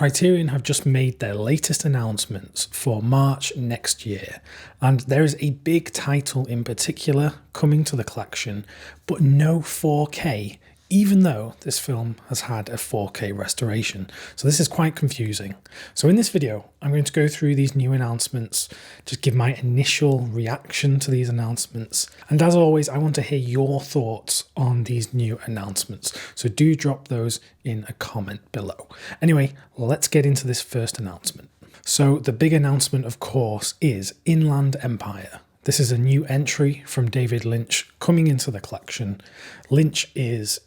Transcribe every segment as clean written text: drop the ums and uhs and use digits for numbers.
Criterion have just made their latest announcements for March next year, and there is a big title in particular coming to the collection, but no 4K, even though this film has had a 4K restoration. So this is quite confusing. So in this video, I'm going to go through these new announcements, just give my initial reaction to these announcements. And as always, I want to hear your thoughts on these new announcements. So do drop those in a comment below. Anyway, let's get into this first announcement. So the big announcement, of course, is Inland Empire. This is a new entry from David Lynch coming into the collection. Lynch is,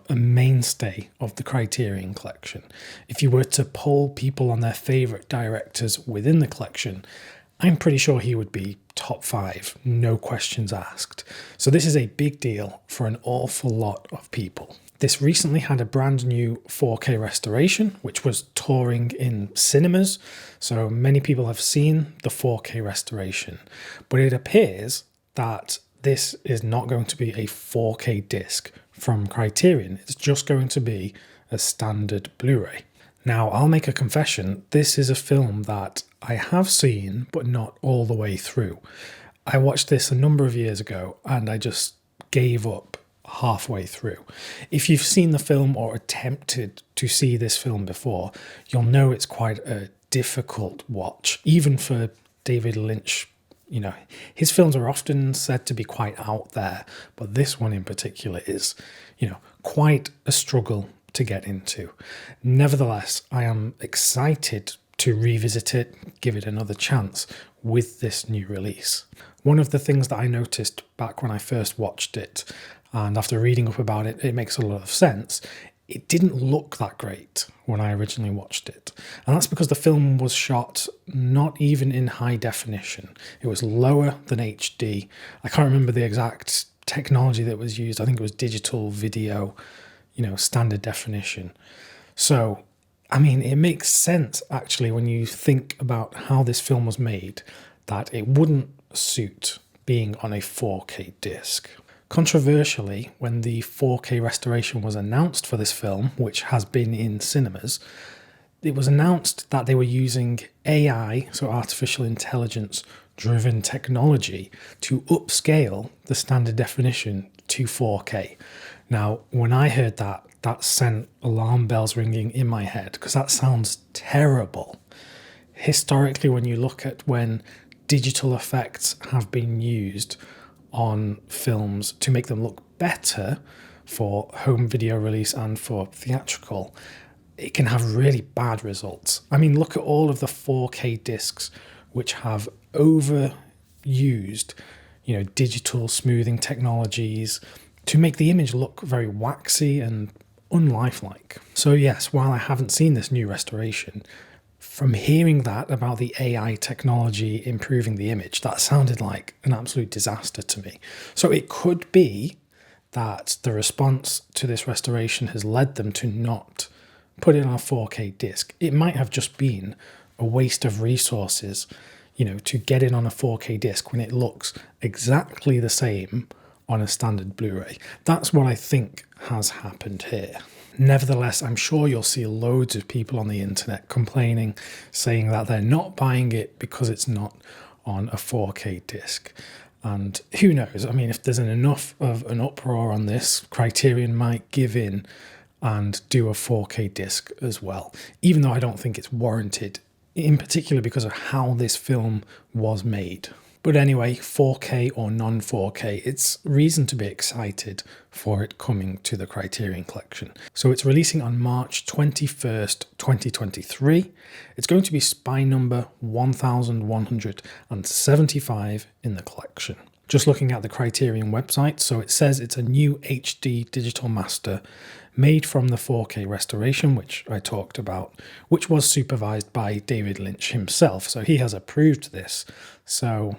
a mainstay of the Criterion Collection. If you were to poll people on their favourite directors within the collection, I'm pretty sure he would be top 5, no questions asked. So this is a big deal for an awful lot of people. This recently had a brand new 4K restoration, which was touring in cinemas. So many people have seen the 4K restoration, but it appears that this is not going to be a 4K disc from Criterion. It's just going to be a standard Blu-ray. Now, I'll make a confession. This is a film that I have seen, but not all the way through. I watched this a number of years ago and I just gave up halfway through. If you've seen the film or attempted to see this film before, you'll know it's quite a difficult watch, even for David Lynch. His films are often said to be quite out there, but this one in particular is, quite a struggle to get into. Nevertheless, I am excited to revisit it, give it another chance with this new release. One of the things that I noticed back when I first watched it, and after reading up about it, it makes a lot of sense. It didn't look that great when I originally watched it. And that's because the film was shot not even in high definition. It was lower than HD. I can't remember the exact technology that was used. I think it was digital video, standard definition. So, it makes sense actually when you think about how this film was made, that it wouldn't suit being on a 4K disc. Controversially, when the 4K restoration was announced for this film, which has been in cinemas, it was announced that they were using AI, so artificial intelligence driven technology, to upscale the standard definition to 4K. Now, when I heard that, that sent alarm bells ringing in my head, because that sounds terrible. Historically, when you look at when digital effects have been used on films to make them look better for home video release and for theatrical, it can have really bad results. Look at all of the 4K discs which have overused, digital smoothing technologies to make the image look very waxy and unlifelike. So yes, while I haven't seen this new restoration, from hearing that about the AI technology improving the image, that sounded like an absolute disaster to me. So it could be that the response to this restoration has led them to not put it on a 4K disc. It might have just been a waste of resources, to get it on a 4K disc when it looks exactly the same on a standard Blu-ray. That's what I think has happened here. Nevertheless, I'm sure you'll see loads of people on the internet complaining, saying that they're not buying it because it's not on a 4K disc. And who knows? If there's enough of an uproar on this, Criterion might give in and do a 4K disc as well, even though I don't think it's warranted, in particular because of how this film was made. But anyway, 4K or non-4K, it's reason to be excited for it coming to the Criterion Collection. So it's releasing on March 21st, 2023. It's going to be spy number 1175 in the collection. Just looking at the Criterion website, so it says it's a new HD digital master made from the 4K restoration, which I talked about, which was supervised by David Lynch himself. So he has approved this. So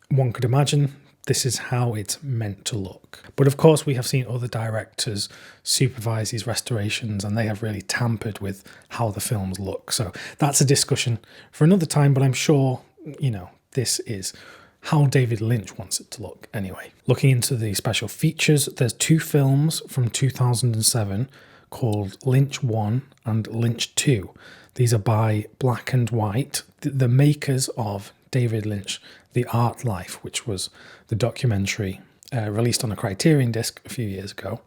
one could imagine this is how it's meant to look. But of course, we have seen other directors supervise these restorations and they have really tampered with how the films look. So that's a discussion for another time, but I'm sure, this is how David Lynch wants it to look anyway. Looking into the special features, there's 2 films from 2007 called Lynch 1 and Lynch 2. These are by Black and White, the makers of David Lynch, The Art Life, which was the documentary released on a Criterion disc a few years ago.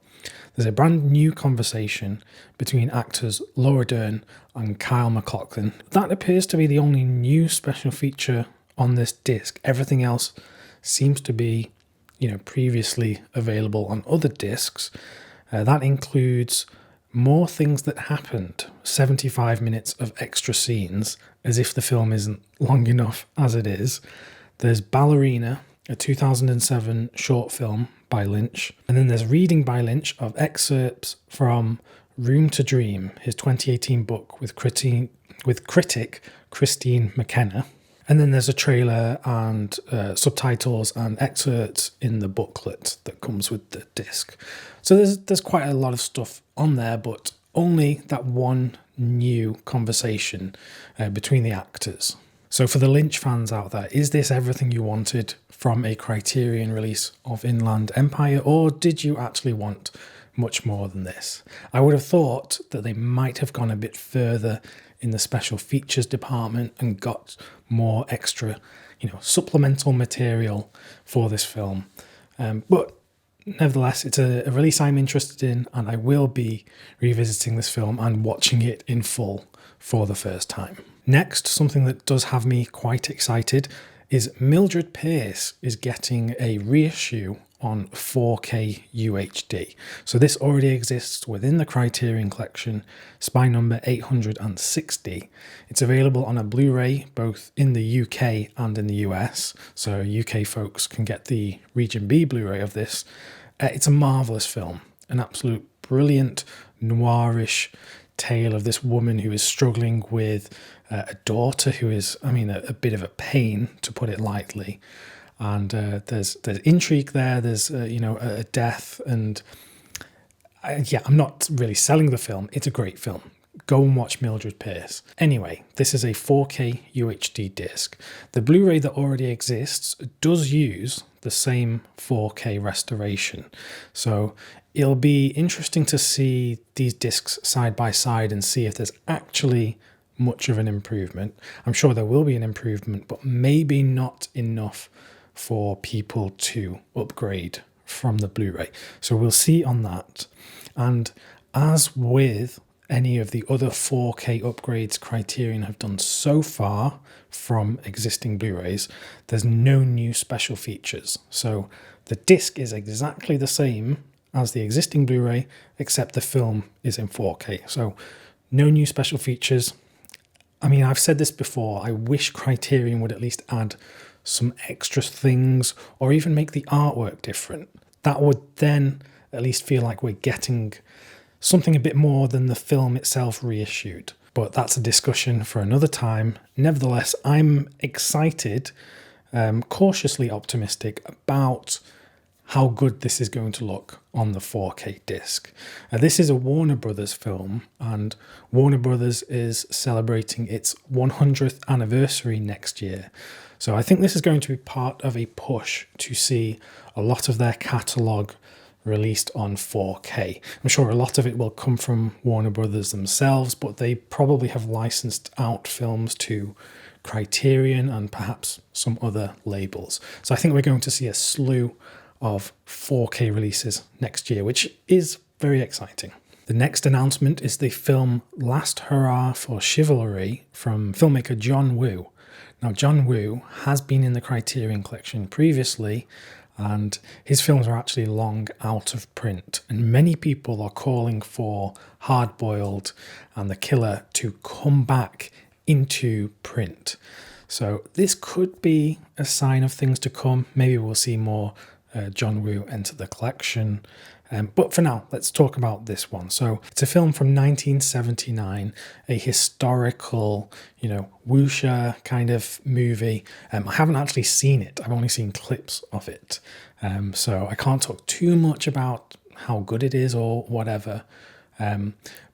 There's a brand new conversation between actors Laura Dern and Kyle MacLachlan. That appears to be the only new special feature on this disc. Everything else seems to be, previously available on other discs. That includes more things that happened, 75 minutes of extra scenes, as if the film isn't long enough as it is. There's Ballerina, a 2007 short film by Lynch. And then there's reading by Lynch of excerpts from Room to Dream, his 2018 book with critic Christine McKenna. And then there's a trailer and subtitles and excerpts in the booklet that comes with the disc. So there's quite a lot of stuff on there, but only that one new conversation between the actors. So for the Lynch fans out there, is this everything you wanted from a Criterion release of Inland Empire, or did you actually want much more than this? I would have thought that they might have gone a bit further in the special features department and got more extra, supplemental material for this film. But nevertheless, it's a release I'm interested in, and I will be revisiting this film and watching it in full for the first time. Next, something that does have me quite excited is Mildred Pierce is getting a reissue on 4K UHD. So this already exists within the Criterion Collection, spine number 860. It's available on a Blu-ray both in the UK and in the US, so UK folks can get the Region B Blu-ray of this. It's a marvellous film, an absolute brilliant noirish tale of this woman who is struggling with a daughter who is, a bit of a pain, to put it lightly. And there's intrigue there, there's a death, and I'm not really selling the film. It's a great film. Go and watch Mildred Pierce. Anyway, this is a 4K UHD disc. The Blu-ray that already exists does use the same 4K restoration, so it'll be interesting to see these discs side by side and see if there's actually much of an improvement. I'm sure there will be an improvement, but maybe not enough for people to upgrade from the Blu-ray. So we'll see on that. And as with any of the other 4K upgrades Criterion have done so far from existing Blu-rays, there's no new special features. So the disc is exactly the same as the existing Blu-ray, except the film is in 4K. So no new special features. I've said this before, I wish Criterion would at least add some extra things or even make the artwork different. That would then at least feel like we're getting something a bit more than the film itself reissued. But that's a discussion for another time. Nevertheless, I'm excited, cautiously optimistic about how good this is going to look on the 4K disc. This is a Warner Brothers film, and Warner Brothers is celebrating its 100th anniversary next year. So I think this is going to be part of a push to see a lot of their catalogue released on 4K. I'm sure a lot of it will come from Warner Brothers themselves, but they probably have licensed out films to Criterion and perhaps some other labels. So I think we're going to see a slew of 4K releases next year, which is very exciting. The next announcement is the film Last Hurrah for Chivalry from filmmaker John Woo. Now, John Woo has been in the Criterion Collection previously, and his films are actually long out of print, and many people are calling for Hard-Boiled and The Killer to come back into print. So this could be a sign of things to come. Maybe we'll see more John Woo enter the collection. But for now, let's talk about this one. So it's a film from 1979, a historical, wuxia kind of movie. I haven't actually seen it. I've only seen clips of it. So I can't talk too much about how good it is or whatever.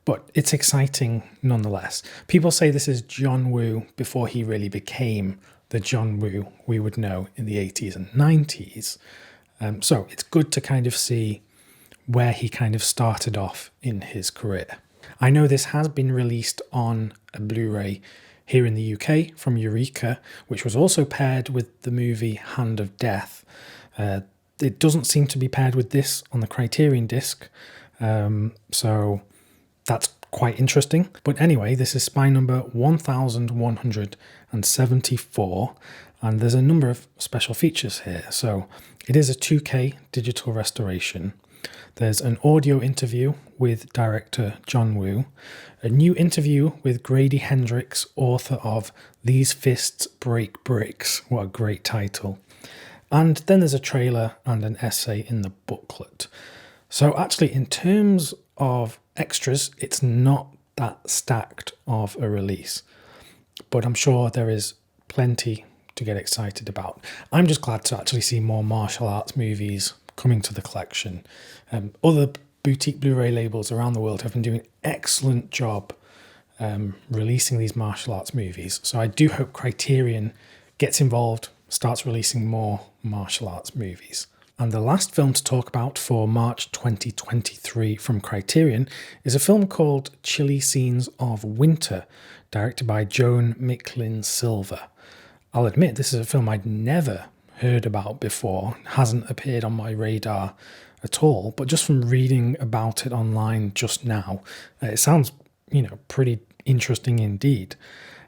But it's exciting nonetheless. People say this is John Woo before he really became the John Woo we would know in the 80s and 90s. So it's good to kind of see where he kind of started off in his career. I know this has been released on a Blu-ray here in the UK from Eureka, which was also paired with the movie Hand of Death. It doesn't seem to be paired with this on the Criterion disc, so that's quite interesting. But anyway, this is spine number 1174, and there's a number of special features here. So it is a 2K digital restoration. There's an audio interview with director John Woo, a new interview with Grady Hendrix, author of These Fists Break Bricks. What a great title. And then there's a trailer and an essay in the booklet. So actually, in terms of extras, it's not that stacked of a release, but I'm sure there is plenty to get excited about. I'm just glad to actually see more martial arts movies coming to the collection. Other boutique Blu-ray labels around the world have been doing an excellent job releasing these martial arts movies. So I do hope Criterion gets involved, starts releasing more martial arts movies. And the last film to talk about for March 2023 from Criterion is a film called Chilly Scenes of Winter, directed by Joan Micklin Silver. I'll admit this is a film I'd never heard about before, hasn't appeared on my radar at all, but just from reading about it online just now, it sounds, pretty interesting indeed.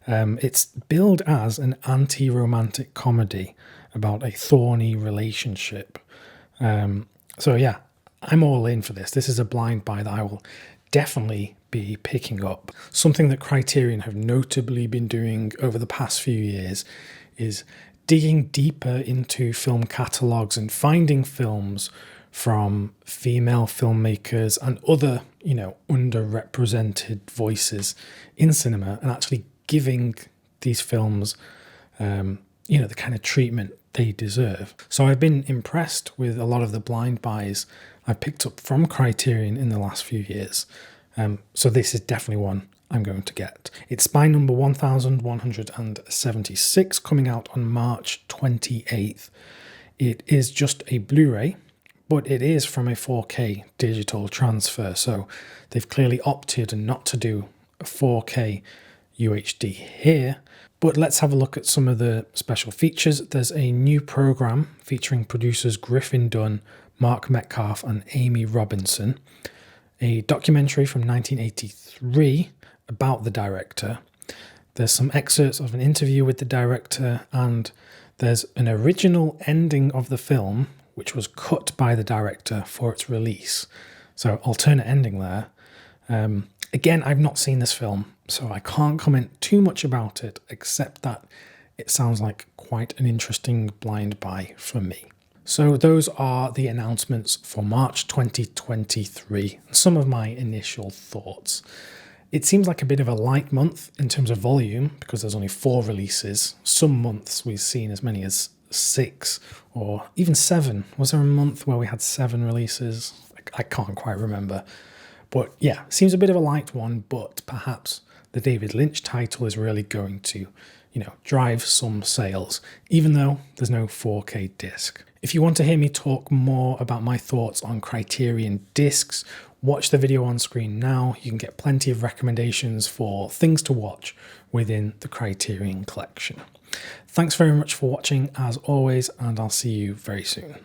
It's billed as an anti-romantic comedy about a thorny relationship. So yeah, I'm all in for this. This is a blind buy that I will definitely be picking up. Something that Criterion have notably been doing over the past few years is digging deeper into film catalogues and finding films from female filmmakers and other, underrepresented voices in cinema, and actually giving these films, the kind of treatment they deserve. So I've been impressed with a lot of the blind buys I picked up from Criterion in the last few years. So this is definitely one I'm going to get. It's spine number 1176, coming out on March 28th. It is just a Blu-ray, but it is from a 4K digital transfer. So they've clearly opted not to do a 4K UHD here. But let's have a look at some of the special features. There's a new program featuring producers Griffin Dunn, Mark Metcalf and Amy Robinson. A documentary from 1983 about the director. There's some excerpts of an interview with the director, and there's an original ending of the film which was cut by the director for its release. So alternate ending there. Again, I've not seen this film, so I can't comment too much about it, except that it sounds like quite an interesting blind buy for me. So those are the announcements for March 2023, some of my initial thoughts. It seems like a bit of a light month in terms of volume because there's only 4 releases. Some months we've seen as many as 6 or even 7. Was there a month where we had 7 releases? I can't quite remember. But yeah, seems a bit of a light one, but perhaps the David Lynch title is really going to, drive some sales, even though there's no 4K disc. If you want to hear me talk more about my thoughts on Criterion discs, watch the video on screen now. You can get plenty of recommendations for things to watch within the Criterion collection. Thanks very much for watching as always, and I'll see you very soon.